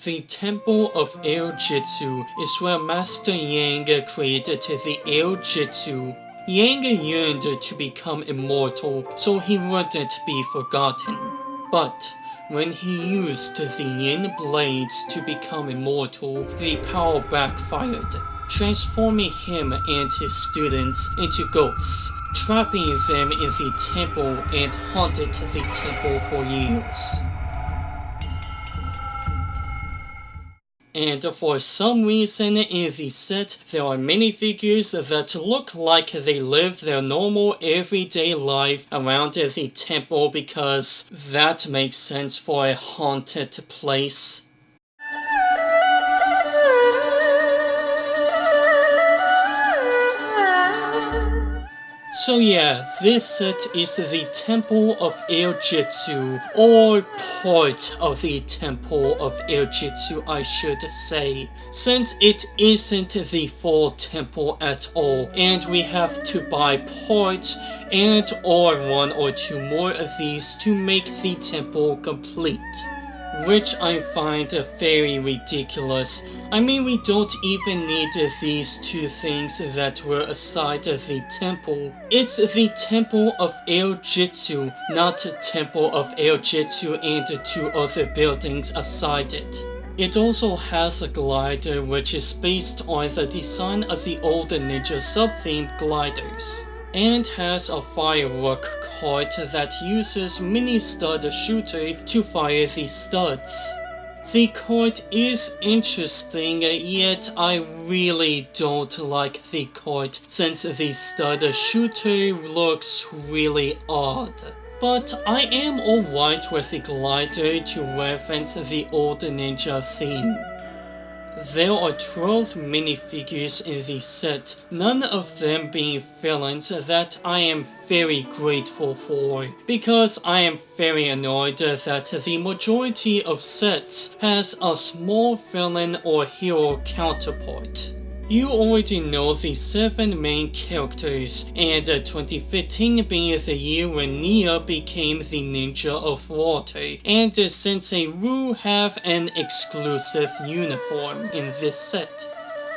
The Temple of Airjitzu is where Master Yang created the Airjitzu. Yang yearned to become immortal so he wouldn't be forgotten. But when he used the Yin blades to become immortal, the power backfired, transforming him and his students into ghosts, trapping them in the temple and haunted the temple for years. And for some reason in the set, there are minifigures that look like they live their normal everyday life around the temple because that makes sense for a haunted place. So yeah, this set is the Temple of Airjitzu, or part of the Temple of Airjitzu I should say, since it isn't the full temple at all, and we have to buy parts and or one or two more of these to make the temple complete. Which I find very ridiculous. I mean, we don't even need these two things that were aside the temple. It's the Temple of Airjitzu, not Temple of Airjitzu and two other buildings aside it. It also has a glider which is based on the design of the old Ninja sub-themed gliders, and has a firework cart that uses mini stud shooter to fire the studs. The cart is interesting, yet I really don't like the cart since the stud shooter looks really odd. But I am alright with the glider to reference the old Ninja theme. There are 12 minifigures in the set, none of them being villains that I am very grateful for, because I am very annoyed that the majority of sets has a small villain or hero counterpart. You already know the 7 main characters, and 2015 being the year when Nia became the Ninja of Water, and Sensei Wu have an exclusive uniform in this set.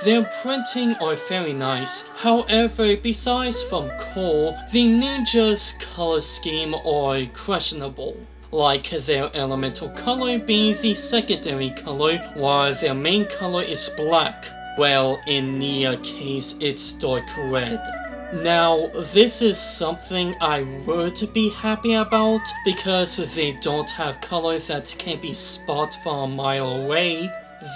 Their printing are very nice, however, besides from Cole, the ninjas' color scheme are questionable, like their elemental color being the secondary color while their main color is black. Well, in Nia's case, it's dark red. Now, this is something I would be happy about because they don't have color that can be spotted from a mile away.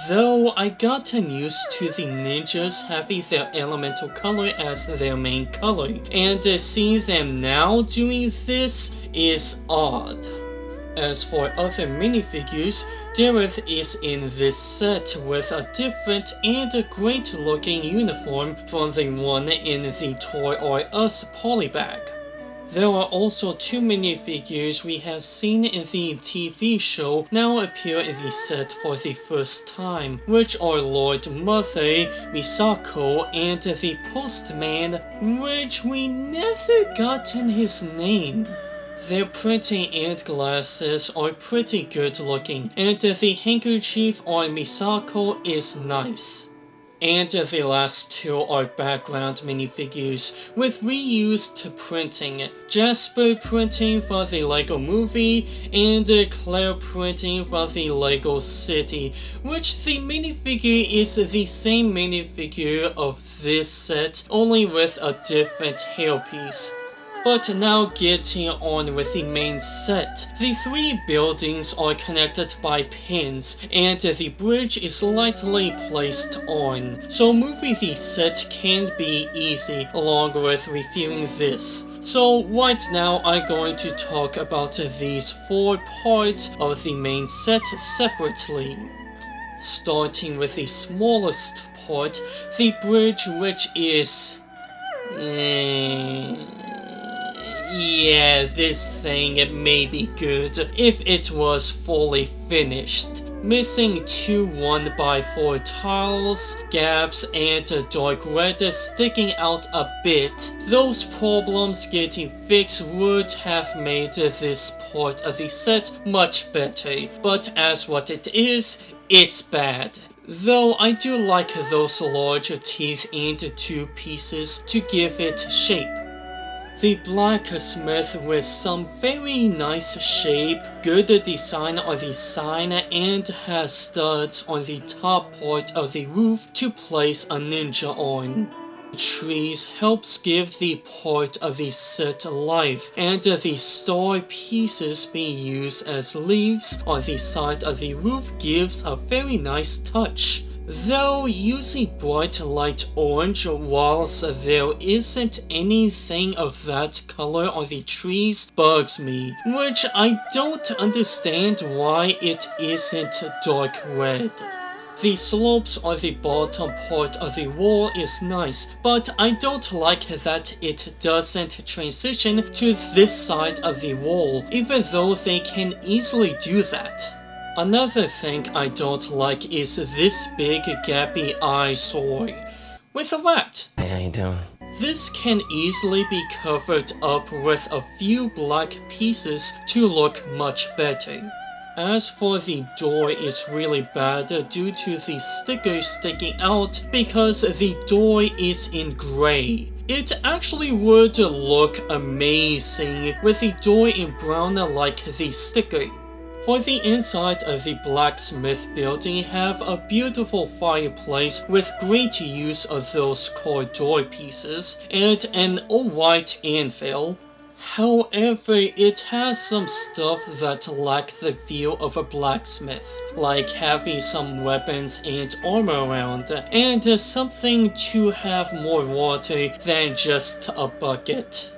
Though I gotten used to the ninjas having their elemental color as their main color, and seeing them now doing this is odd. As for other minifigures, Dareth is in this set with a different and a great looking uniform from the one in the Toy R Us polybag. There are also 2 minifigures we have seen in the TV show now appear in the set for the first time, which are Lord Mother, Misako, and the Postman, which we never gotten his name. Their printing and glasses are pretty good looking, and the handkerchief on Misako is nice. And the last 2 are background minifigures with reused printing. Jasper printing for the Lego Movie, and Claire printing for the Lego City, which the minifigure is the same minifigure of this set, only with a different hairpiece. But now getting on with the main set. The 3 buildings are connected by pins, and the bridge is lightly placed on, so moving the set can be easy along with reviewing this. So right now I'm going to talk about these 4 parts of the main set separately. Starting with the smallest part, the bridge, which is... yeah, this thing may be good if it was fully finished. Missing 2 1x4 tiles, gaps, and a dark red sticking out a bit. Those problems getting fixed would have made this part of the set much better, but as what it is, it's bad. Though I do like those large teeth and two pieces to give it shape. The blacksmith with some very nice shape, good design on the sign, and has studs on the top part of the roof to place a ninja on. Trees helps give the part of the set life, and the star pieces being used as leaves on the side of the roof gives a very nice touch. Though using bright light orange whilst there isn't anything of that color on the trees bugs me, which I don't understand why it isn't dark red. The slopes on the bottom part of the wall is nice, but I don't like that it doesn't transition to this side of the wall, even though they can easily do that. Another thing I don't like is this big gappy eyesore with a rat. Hey, how you doing? This can easily be covered up with a few black pieces to look much better. As for the door, is really bad due to the stickers sticking out because the door is in gray. It actually would look amazing with the door in brown like the sticker. For the inside of the blacksmith building have a beautiful fireplace with great use of those core door pieces and an all-white anvil. However, it has some stuff that lack the feel of a blacksmith, like having some weapons and armor around, and something to have more water than just a bucket.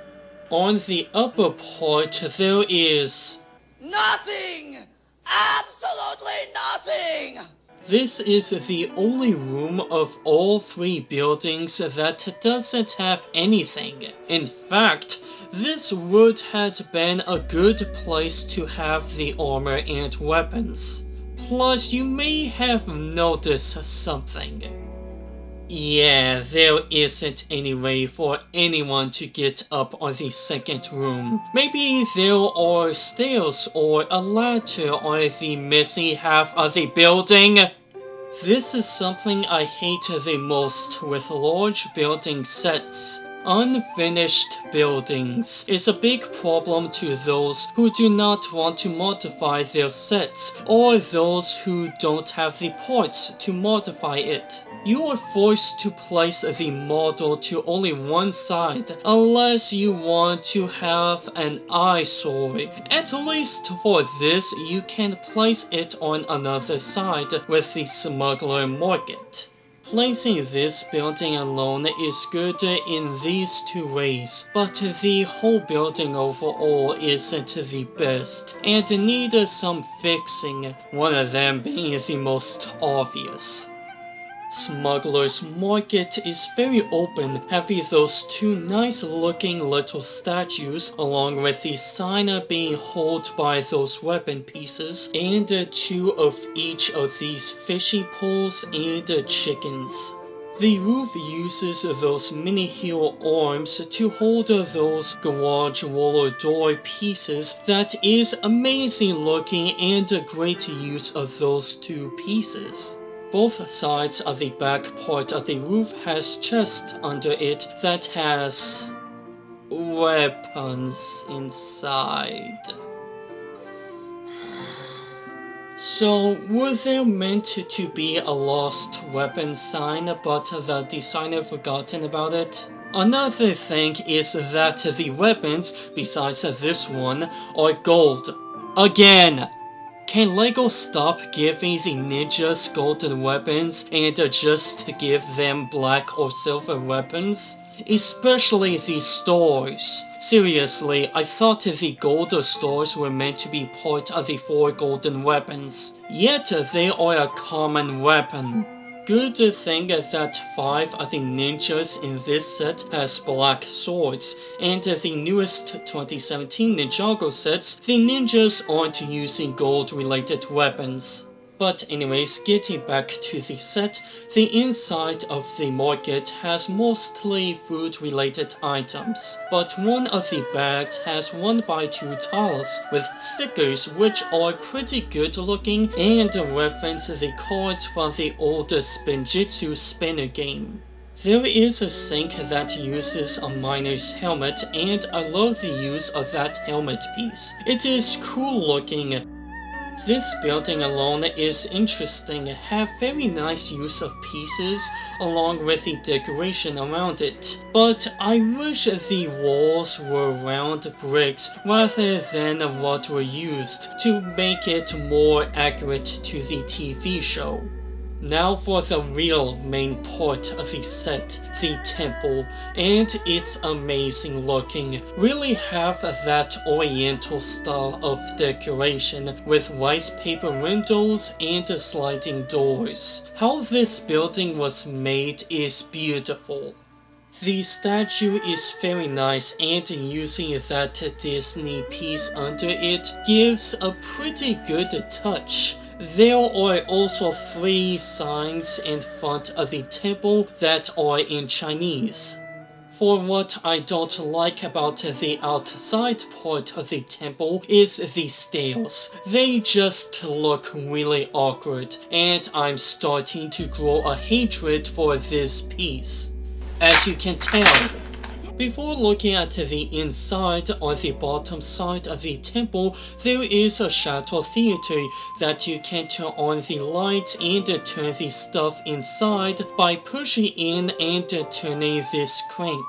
On the upper part there is nothing! Absolutely nothing! This is the only room of all three buildings that doesn't have anything. In fact, this would have been a good place to have the armor and weapons. Plus, you may have noticed something. Yeah, there isn't any way for anyone to get up on the second room. Maybe there are stairs or a ladder on the missing half of the building. This is something I hate the most with large building sets. Unfinished buildings is a big problem to those who do not want to modify their sets or those who don't have the parts to modify it. You are forced to place the model to only one side unless you want to have an eyesore. At least for this, you can place it on another side with the smuggler market. Placing this building alone is good in these two ways, but the whole building overall isn't the best and needs some fixing, one of them being the most obvious. Smuggler's Market is very open, having those two nice looking little statues along with the sign being held by those weapon pieces and two of each of these fishing poles and chickens. The roof uses those mini heel arms to hold those garage roller door pieces that is amazing looking and a great use of those two pieces. Both sides of the back part of the roof has chest under it that has weapons inside. So, were there meant to be a lost weapon sign, but the designer forgotten about it? Another thing is that the weapons, besides this one, are gold. Again! Can LEGO stop giving the ninjas golden weapons and just give them black or silver weapons? Especially the stars. Seriously, I thought the gold stars were meant to be part of the 4 golden weapons. Yet they are a common weapon. Good thing that 5 of the ninjas in this set has black swords, and the newest 2017 Ninjago sets, the ninjas aren't using gold related weapons. But anyways, getting back to the set, the inside of the market has mostly food-related items, but one of the bags has 1x2 tiles with stickers which are pretty good looking and reference the cards from the old Spinjitzu spinner game. There is a sink that uses a miner's helmet, and I love the use of that helmet piece. It is cool looking. This building alone is interesting, have very nice use of pieces along with the decoration around it, but I wish the walls were round bricks rather than what were used to make it more accurate to the TV show. Now for the real main part of the set, the temple, and it's amazing looking. Really have that oriental style of decoration with rice paper windows and sliding doors. How this building was made is beautiful. The statue is very nice, and using that Disney piece under it gives a pretty good touch. There are also 3 signs in front of the temple that are in Chinese. For what I don't like about the outside part of the temple is the stairs. They just look really awkward, and I'm starting to grow a hatred for this piece, as you can tell. Before looking at the inside, on the bottom side of the temple, there is a shadow theater that you can turn on the lights and turn the stuff inside by pushing in and turning this crank.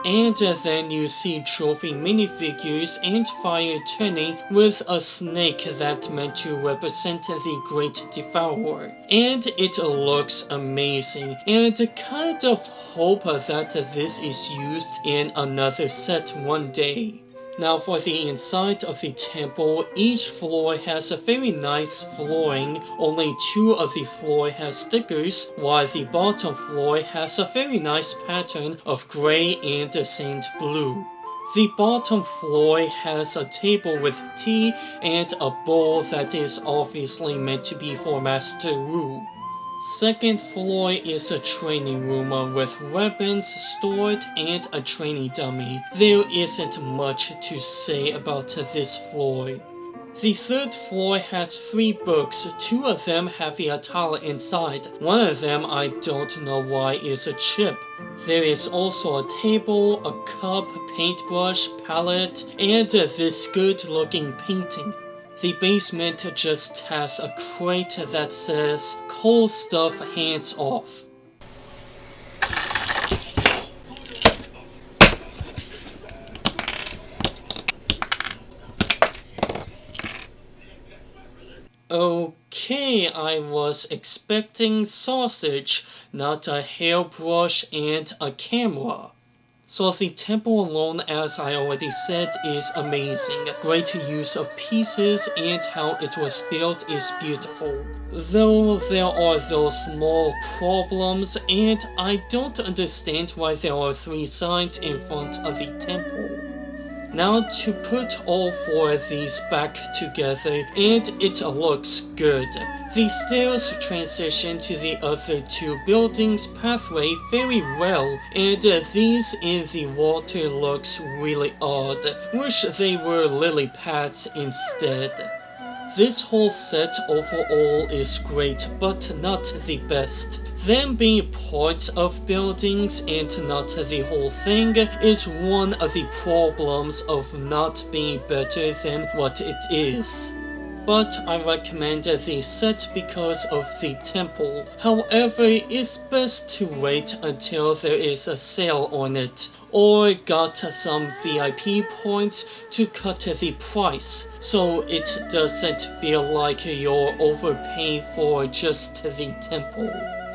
And then you see trophy minifigures and fire turning with a snake that meant to represent the Great Devourer. And it looks amazing, and kind of hope that this is used in another set one day. Now for the inside of the temple, each floor has a very nice flooring. Only 2 of the floor has stickers, while the bottom floor has a very nice pattern of gray and sand blue. The bottom floor has a table with tea and a bowl that is obviously meant to be for Master Wu. Second floor is a training room with weapons stored and a training dummy. There isn't much to say about this floor. The third floor has 3 books. 2 of them have a tile inside. One of them I don't know why is a chip. There is also a table, a cup, paintbrush, palette, and this good looking painting. The basement just has a crate that says, "Cold stuff, hands off." Okay, I was expecting sausage, not a hairbrush and a camera. So the temple alone, as I already said, is amazing. Great use of pieces, and how it was built is beautiful. Though there are those small problems, and I don't understand why there are 3 signs in front of the temple. Now to put all 4 of these back together, and it looks good. The stairs transition to the other 2 buildings pathway very well, and these in the water looks really odd. Wish they were lily pads instead. This whole set overall is great, but not the best. Them being parts of buildings and not the whole thing is one of the problems of not being better than what it is. But I recommend the set because of the temple. However, it's best to wait until there is a sale on it, or got some VIP points to cut the price, so it doesn't feel like you're overpaying for just the temple.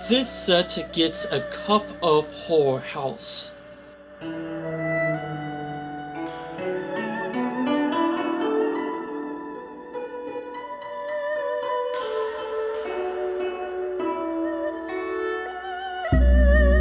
This set gets a cup of Horror House.